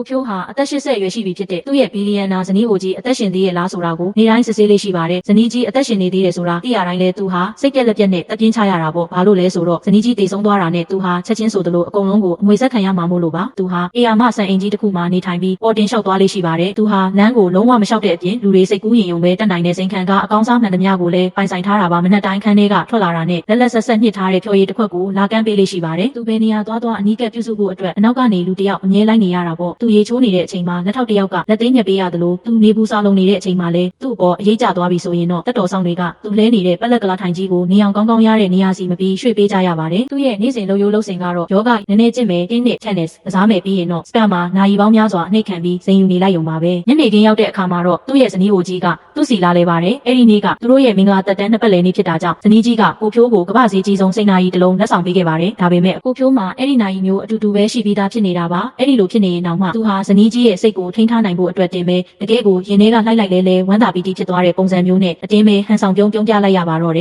ကိုဖြိုးဟာအသက်80ရွယ်ရှိပြီဖြစ်တဲ့သူ့ရဲ့ဘီလီယံနာဇနီးကိုကြီးအသက်ရှင်သေးရဲ့လားဆိုတာကိုနေတိုင်းစစ်ဆေးလေးရှိပါတယ်ဇနီးကြီးအသက်ရှင်နေသေးတယ်ဆိုတာသိရတိုင်းလဲသူဟာစိတ်ပြက်လက်ပြက်နဲ့တပြင်းချရတာပေါ့ဘာလို့လဲဆိုတော့ဇနီးကြီးတည်ဆုံးသွားတာနဲ့သူဟာချက်ချင်းဆိုသလိုအကုန်လုံးကိုအငွေဆက်ခံရမှာမို့လို့ပါသူဟာအေယာမဆန်အိမ်ကြီးတစ်ခုမှာနေထိုင်ပြီးပေါ်တင်လျှောက်သွားလေးရှိပါတယ်သူဟာလမ်းကိုလုံးဝမလျှောက်တဲ့အပြင်လူတွေစိတ်ကူးရင်ယုံပဲတက်နိုင်တဲ့စိန်ခံကအကောင်းစားမှန်သမျှကိုလည်းပိုင်ဆိုင်ထားတာပါမနက်တိုင်းခန်းထဲကထွက်လာတာနဲ့လက်လက်ဆက်ဆက်ညှစ်ထားတဲ့ဖြော်ရည်တစ်ခွက်ကိုလာကမ်းပေးလေးရှိပါတယ်သူဘယ်နေရာသွားအနီးကပ်ပြုစုဖို့အတွက်အနောက်ကနေလူတစ်ယောက်အမြဲလိုက်နေရတာပေါ့သူရေချိုးနေတဲ့အချိန်မှာလက်ထောက်တစ်ယောက်ကလက်သိမ်းညက်ပေးရသလိုသူနေဘူးစားလုံးနေတဲ့အချိန်မှာလည်းသူ့အပေါ်အရေးကျသွားပြီဆိုရင်တော့တက်တော်ဆောင်တွေကသူလဲနေတဲ့ပက်လက်ကလာထိုင်ကြီးကိုနေအောင်ကောင်းကောင်းရတဲ့နေရာစီမပြီးရွှေ့ပေးကြရပါတယ်သူရဲ့နေ့စဉ်လှုပ်ရိုးလှုပ်စင်ကတော့ယောဂနည်းနည်းကျင့်မယ်တင်းနဲ့ tennis ကစားမယ်ပြီးရင်တော့စပက်မှာနာရီပေါင်းများစွာနှိပ်ခံပြီးစိန်ယူနေလိုက်ရုံပါပဲညနေခင်းရောက်တဲ့အခါမှာတော့သူ့ရဲ့ဇနီးကိုကြီးကသူ့စီလာလဲပါတယ်အဲ့ဒီနေ့ကသူတို့ရဲ့မင်္ဂလာသက်တမ်းနှစ်ပတ်လည်နေ့ဖြစ်တာကြောင့်ဇနီးကြီးကကိုဖြိုးကိုကမ္ဘာစည်းကြီးဆုံးစိန်နာရီတစ်လုံးလက်ဆောင်ပေးခဲ့ပါတယ်ဒါပေမဲ့ကိုဖြိုးမှာအဲ့ဒီနာရီမျိုးအတူတူပဲရှိပြီးသားဖြစ်နေတာပါအဲ့ဒီလိုဖြစ်နေရင်တောင်မှသူဟာဇနီးကြီးရဲ့စိတ်ကိုထိန်းထားနိုင်ဖို့အတွက်တင်ပဲတကယ်ကိုရင်ထဲကလှိုက်လဲဝမ်းသာပီတိဖြစ်သွားတဲ့ပုံစံမျိုးနဲ့အတင်းပဲဟန်ဆောင်ပြုံးပြလိုက်ရပါတော့တယ်